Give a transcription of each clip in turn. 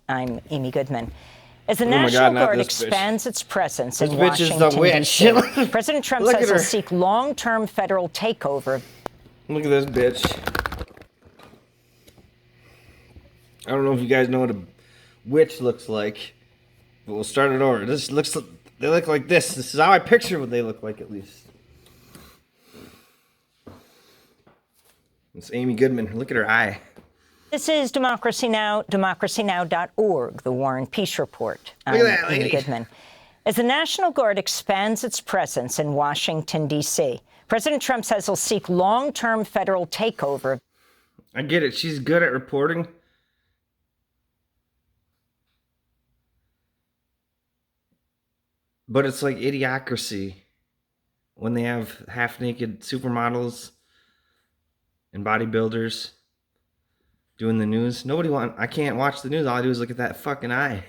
I'm Amy Goodman. As the Oh my National God, not Guard this expands its presence This in bitch is the Washington, witch. D.C., President Trump Look says at he'll her. seek long-term federal takeover. Look at this bitch. I don't know if you guys know what a witch looks like, but we'll start it over. They look like this. This is how I picture what they look like, at least. It's Amy Goodman. Look at her eye. This is Democracy Now!, democracynow.org, the War and Peace Report. Look at that I'm Amy lady. Goodman. As the National Guard expands its presence in Washington, D.C., President Trump says he'll seek long-term federal takeover. I get it. She's good at reporting. But it's like Idiocracy when they have half-naked supermodels and bodybuilders doing the news. I can't watch the news. All I do is look at that fucking eye.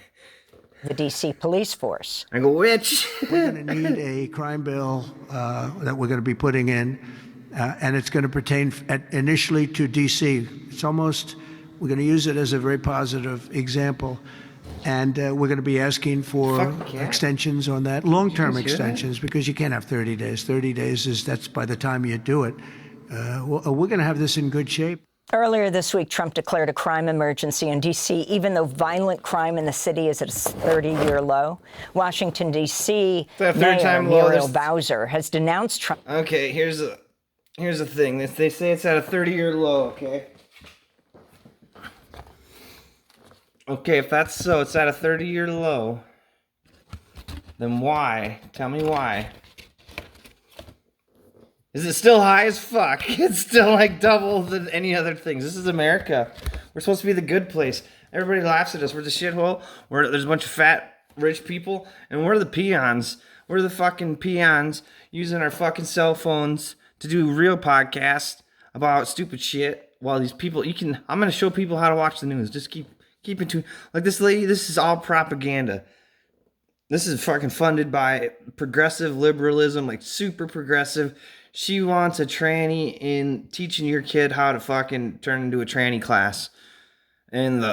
The D.C. police force. I go, witch. We're going to need a crime bill that we're going to be putting in, and it's going to pertain initially to D.C. We're going to use it as a very positive example, and we're going to be asking for extensions on that, long-term extensions, because you can't have 30 days. 30 days that's by the time you do it. We're going to have this in good shape. Earlier this week, Trump declared a crime emergency in D.C., even though violent crime in the city is at a 30-year low. Washington, D.C. Mayor Muriel Bowser has denounced Trump. Okay, here's the thing. They say it's at a 30-year low, okay? Okay, if that's so, it's at a 30-year low. Then why? Tell me why. Is it still high as fuck? It's still like double than any other things. This is America. We're supposed to be the good place. Everybody laughs at us. We're the shithole. There's a bunch of fat, rich people, and we're the peons. We're the fucking peons using our fucking cell phones to do real podcasts about stupid shit. While these people, I'm gonna show people how to watch the news. Just keep it to like this lady. This is all propaganda. This is fucking funded by progressive liberalism, like super progressive. She wants a tranny in teaching your kid how to fucking turn into a tranny class. And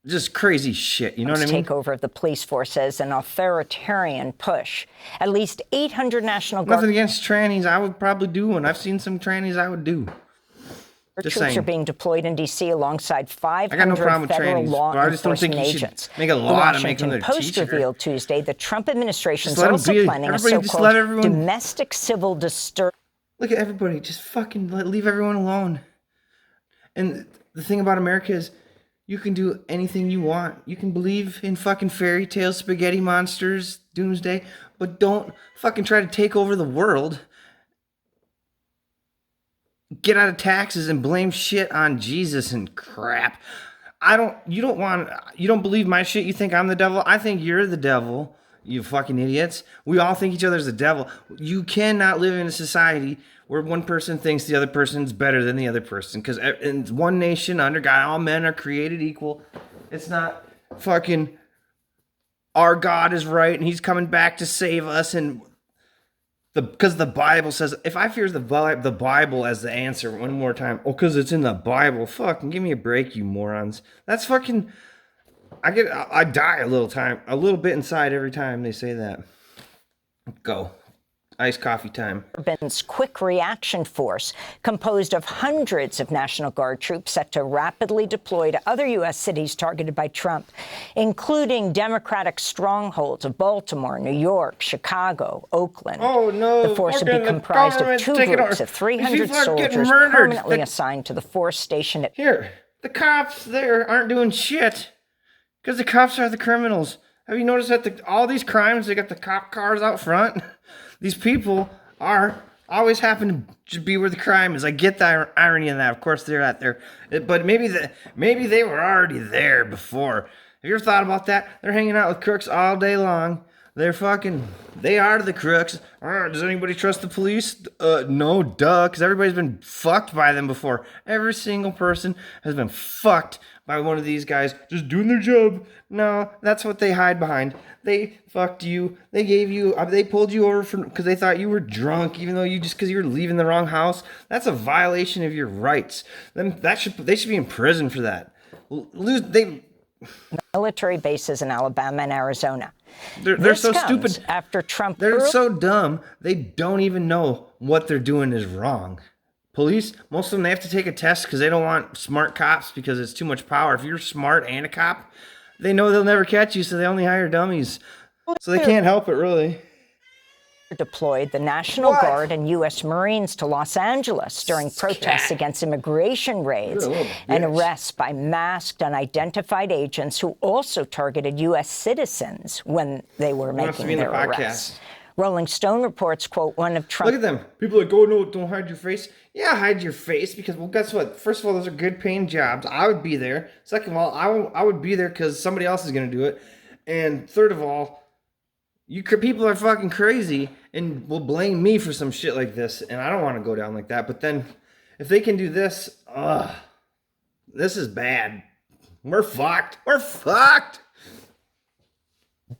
just crazy shit, you know what I mean? Takeover of the police force as an authoritarian push. At least 800 National Guard Nothing against trannies. I would probably do one. I've seen some trannies I would do. Just troops saying. are being deployed in D.C. alongside 500 I got no problem with federal trannies, law but I just don't think enforcement you should agents. make a law to The make them Washington their Post teacher. revealed Tuesday the Trump administration is Just let 'em also be. planning a Everybody just so-called let everyone- domestic civil disturbance. Look at everybody. Just fucking leave everyone alone. And the thing about America is you can do anything you want. You can believe in fucking fairy tales, spaghetti monsters, doomsday, but don't fucking try to take over the world. Get out of taxes and blame shit on Jesus and crap. You don't believe my shit. You think I'm the devil? I think you're the devil. You fucking idiots. We all think each other's the devil. You cannot live in a society where one person thinks the other person's better than the other person. Because in one nation under God, all men are created equal. It's not fucking our God is right and he's coming back to save us. And because the Bible says, if I fear the Bible as the answer one more time, because it's in the Bible, fucking give me a break, you morons. That's fucking... I die a little bit inside every time they say that. Go. Iced coffee time. Urban's quick reaction force, composed of hundreds of National Guard troops set to rapidly deploy to other U.S. cities targeted by Trump, including Democratic strongholds of Baltimore, New York, Chicago, Oakland. Oh, no. The force would be comprised of two groups of 300 soldiers permanently assigned to the force station at... Here, the cops there aren't doing shit. Because the cops are the criminals. Have you noticed that all these crimes, they got the cop cars out front? These people always happen to be where the crime is. I get the irony in that. Of course, they're out there. But maybe they were already there before. Have you ever thought about that? They're hanging out with crooks all day long. They are the crooks. Does anybody trust the police? No, duh, because everybody's been fucked by them before. Every single person has been fucked by one of these guys just doing their job. No, that's what they hide behind. They fucked you. They pulled you over because they thought you were drunk, even though because you were leaving the wrong house. That's a violation of your rights. They should be in prison for that. military bases in Alabama and Arizona. They're This so comes stupid. after Trump They're so dumb. They don't even know what they're doing is wrong. Police, most of them, they have to take a test because they don't want smart cops because it's too much power. If you're smart and a cop, they know they'll never catch you, so they only hire dummies. So they can't help it, really. deployed the National Guard and U.S. Marines to Los Angeles during protests against immigration raids and arrests by masked, unidentified agents who also targeted U.S. citizens when they were making their arrests. Rolling Stone reports, quote, one of Trump's... Look at them. People are like, oh, no, don't hide your face. Yeah, hide your face because, well, guess what? First of all, those are good paying jobs. I would be there. Second of all, I would be there because somebody else is going to do it. And third of all, people are fucking crazy and will blame me for some shit like this. And I don't want to go down like that. But then if they can do this, this is bad. We're fucked. We're fucked.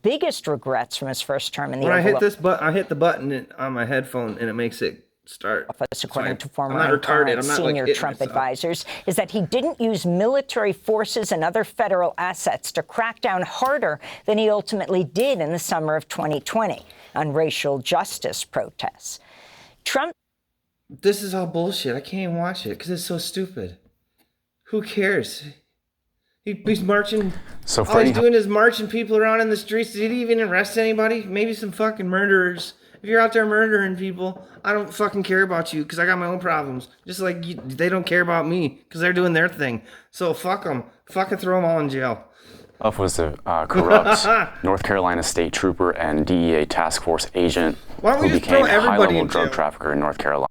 biggest regrets from his first term in the When Oval I hit this button, I hit the button on my headphone and it makes it start. Office, according to former I'm not retarded. I'm not senior like Trump myself. advisors, is that he didn't use military forces and other federal assets to crack down harder than he ultimately did in the summer of 2020 on racial justice protests. Trump. This is all bullshit. I can't even watch it because it's so stupid. Who cares? He's marching. So all he's doing is marching people around in the streets. Did he even arrest anybody? Maybe some fucking murderers. If you're out there murdering people, I don't fucking care about you because I got my own problems. Just like they don't care about me because they're doing their thing. So fuck them. Fucking throw them all in jail. Huff was a corrupt North Carolina state trooper and DEA task force agent Why don't we who just throw became a everybody high-level in drug jail? trafficker in North Carolina.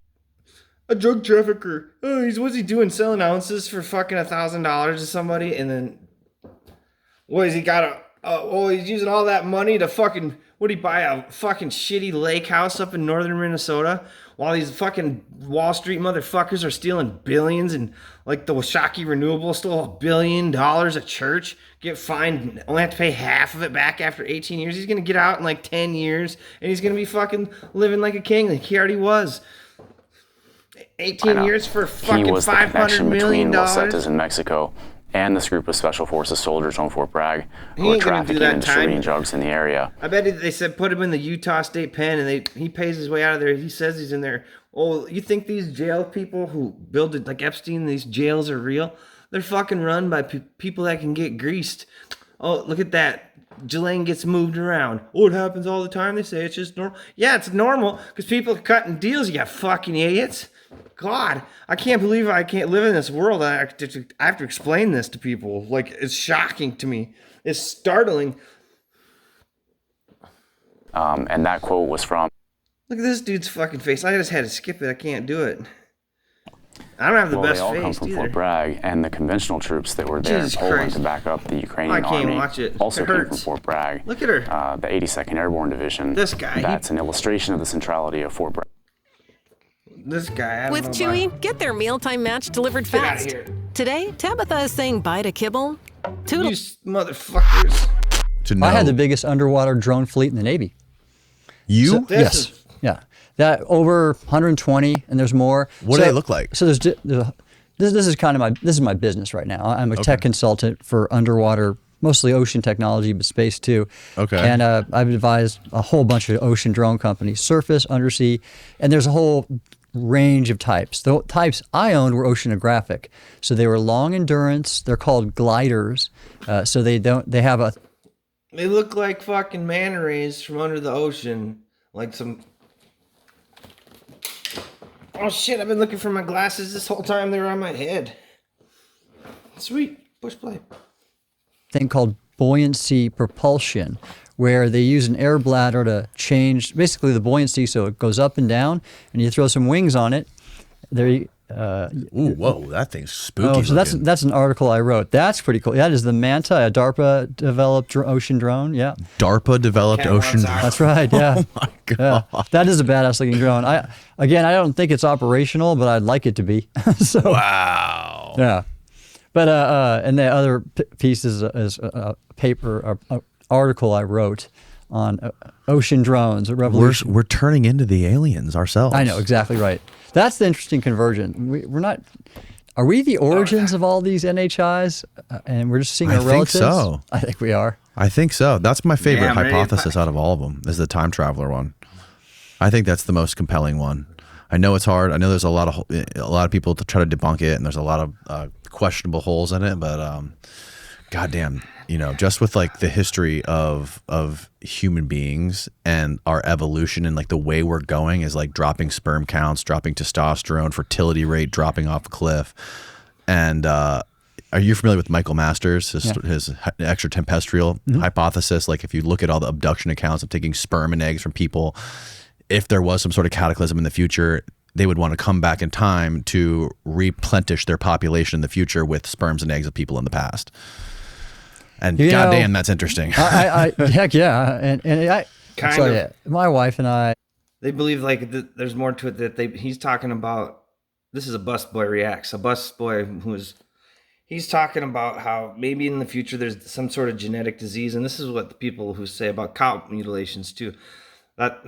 A drug trafficker. Oh, what's he doing? Selling ounces for fucking $1,000 to somebody, and then what is he got? He's using all that money to fucking. Would he buy a fucking shitty lake house up in northern Minnesota while these fucking Wall Street motherfuckers are stealing billions and like the Washakie Renewable stole $1 billion a church, get fined, only have to pay half of it back after 18 years. He's gonna get out in like 10 years and he's gonna be fucking living like a king like he already was. 18 years for fucking He was the $500 connection million. between Los Zetas in Mexico and this group of Special Forces soldiers on Fort Bragg who were ain't gonna do trafficking that and time. distributing drugs in the area. I bet they said put him in the Utah State Pen, and he pays his way out of there. He says he's in there. Oh, you think these jail people who build it like Epstein, these jails are real? They're fucking run by people that can get greased. Oh, look at that. Ghislaine gets moved around. Oh, it happens all the time. They say it's just normal. Yeah, it's normal because people are cutting deals. You got fucking idiots. God, I can't believe I can't live in this world. I have to explain this to people. Like, it's shocking to me. It's startling. And that quote was from... Look at this dude's fucking face. I just had to skip it. I can't do it. I don't have the Well, best they all come face from either. Fort Bragg, and the conventional troops that were there Jesus in Poland Christ. to back up the Ukrainian I can't army watch it. also It came from hurts. Fort Bragg. Look at her. The 82nd Airborne Division. This guy, That's an illustration of the centrality of Fort Bragg. This guy. I don't With know Chewy, about- get their mealtime match delivered Get outta fast. here. Today, Tabitha is saying bye to kibble. You Toodle. motherfuckers. To know. I had the biggest underwater drone fleet in the Navy. You? This Yes. is- Yeah. That over 120, and there's more. What do they look like? So this is kind of my business right now. I'm a tech consultant for underwater, mostly ocean technology, but space too. Okay. And I've advised a whole bunch of ocean drone companies, surface, undersea, and there's a whole range of types. The types I owned were oceanographic, so they were long endurance. They're called gliders. So they have a They look like fucking manta rays from under the ocean. Like some... Oh shit, I've been looking for my glasses this whole time. They were on my head. Sweet. Push play. thing called buoyancy propulsion, where they use an air bladder to change basically the buoyancy so it goes up and down, and you throw some wings on it. There you, Ooh, whoa, that thing's spooky. oh, so that's an article I wrote. That's pretty cool. That is the Manta, a DARPA developed ocean drone. Yeah, DARPA developed Cat ocean. wants out. that's right. Yeah. Oh my god. Yeah. That is a badass looking drone. I don't think it's operational, but I'd like it to be. So Wow. yeah. But and the other piece is a paper, article I wrote on ocean drones, a revolution. We're turning into the aliens ourselves. I know, exactly right. That's the interesting conversion. We're not Are we the origins of all these NHIs? And we're just seeing I our think relatives? so. I think we are. I think so. That's my favorite Yeah, maybe. hypothesis out of all of them is the time traveler one. I think that's the most compelling one. I know it's hard. I know there's a lot of people to try to debunk it, and there's a lot of questionable holes in it. But goddamn, just with like the history of human beings and our evolution and like the way we're going is like dropping sperm counts, dropping testosterone, fertility rate dropping off a cliff. And are you familiar with Michael Masters, his extraterrestrial hypothesis? Like if you look at all the abduction accounts of taking sperm and eggs from people, if there was some sort of cataclysm in the future, they would want to come back in time to replenish their population in the future with sperms and eggs of people in the past. And goddamn, that's interesting. Heck yeah. And I Kind so, of. yeah, my wife and I, They believe like there's more to it that he's talking about. This is a busboy reacts. A busboy he's talking about how maybe in the future there's some sort of genetic disease, and this is what the people who say about cow mutilations too, that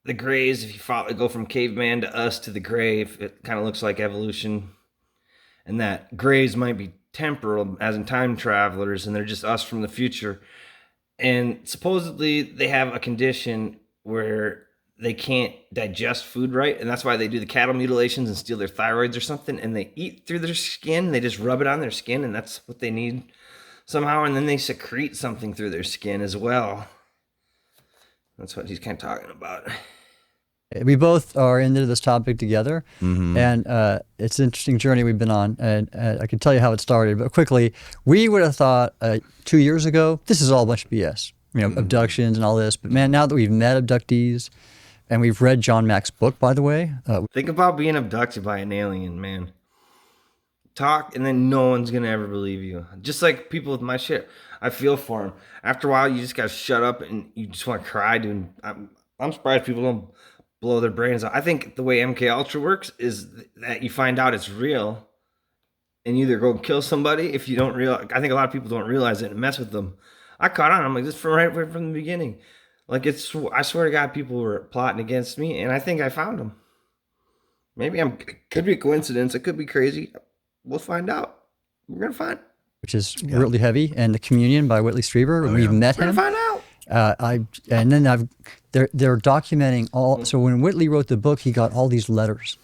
the grays, if you go from caveman to us to the gray, it kind of looks like evolution, and that grays might be temporal, as in time travelers, and they're just us from the future. And supposedly they have a condition where they can't digest food right, and that's why they do the cattle mutilations and steal their thyroids or something, and they eat through their skin. They just rub it on their skin, and that's what they need somehow, and then they secrete something through their skin as well. That's what he's kind of talking about. we both are into this topic together, and it's an interesting journey we've been on, and I can tell you how it started, but quickly, we would have thought 2 years ago, this is all a bunch of BS, abductions and all this, but man, now that we've met abductees, and we've read John Mack's book, by the way. Think about being abducted by an alien, man. Talk, and then no one's gonna ever believe you. Just like people with my shit. I feel for them. After a while, you just gotta shut up, and you just want to cry, dude. I'm surprised people don't blow their brains out. I think the way MK Ultra works is that you find out it's real, and you either go kill somebody if you don't realize. I think a lot of people don't realize it and mess with them. I caught on. I'm like, this from right from the beginning. Like I swear to God, people were plotting against me, and I think I found them. Maybe it could be a coincidence. It could be crazy. We'll find out. We're gonna find. Which is really heavy, and The Communion by Whitley Strieber. We've met We're him. gonna find out. They're documenting all. So when Whitley wrote the book, he got all these letters,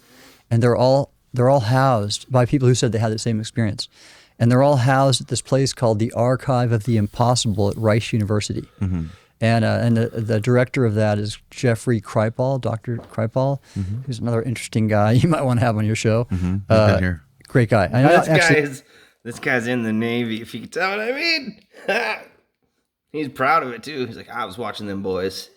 and they're all housed by people who said they had the same experience, and they're all housed at this place called the Archive of the Impossible at Rice University. And the director of that is Jeffrey Kripal, Dr. Kripal, who's another interesting guy you might want to have on your show. Been here. Great guy. And This guy's in the Navy, if you can tell what I mean. He's proud of it too. He's like, I was watching them boys.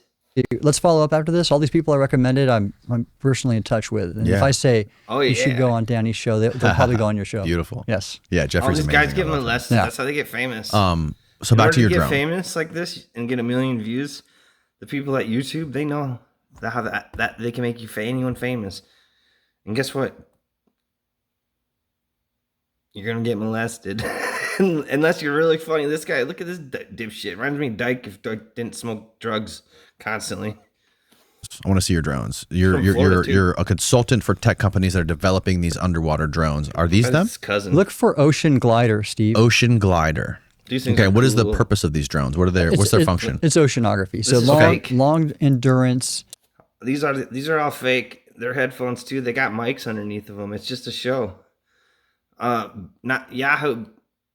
let's follow up after this. All these people I recommended, I'm personally in touch with. And if I say you should go on Danny's show, they'll probably go on your show. Beautiful. Yes. Yeah, All Jeffrey's these amazing. guys get molested. That's how they get famous. So back to your get drone. famous like this and get 1 million views, the people at YouTube, they know how that they can make anyone famous. And guess what? You're gonna get molested unless you're really funny. This guy, look at this dipshit. Reminds me of Dyke if Dyke didn't smoke drugs constantly. I want to see your drones. From Florida, too. You're a consultant for tech companies that are developing these underwater drones. Are these them? His cousin. Look for Ocean Glider, Steve. Ocean Glider. These things Okay, are what is the cool. purpose of these drones? What are their what's their function? It's oceanography. So is long, fake. long endurance. These are all fake. They're headphones too. They got mics underneath of them. It's just a show. Not Yahoo.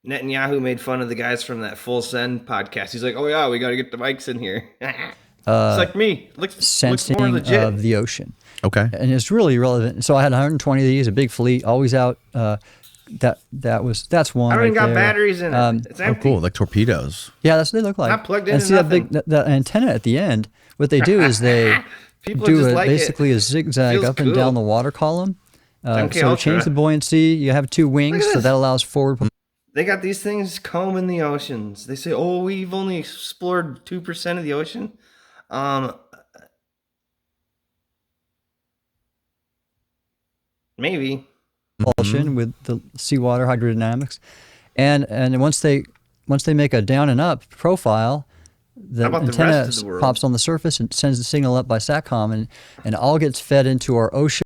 Netanyahu made fun of the guys from that Full Send podcast. He's like, "Oh yeah, we got to get the mics in here." It's like me. Looks Sensing more legit. of the ocean. Okay. And it's really relevant. So I had 120 of these, a big fleet, always out. That's one. I don't even right got there. batteries in it. It's Oh, empty. cool. Like torpedoes. Yeah, that's what they look like. Not plugged and into see that nothing. big the antenna at the end. What they do is they People do just like basically it. a zigzag Feels up and down cool. the water column. MK So Ultra. change the buoyancy. You have two wings, at so this. that allows forward. They got these things combing the oceans. They say, "Oh, we've only explored 2% of the ocean." Maybe. propulsion with the seawater hydrodynamics, and once they make a down and up profile, the How about the antenna rest of the world? pops on the surface and sends the signal up by SATCOM, and it all gets fed into our ocean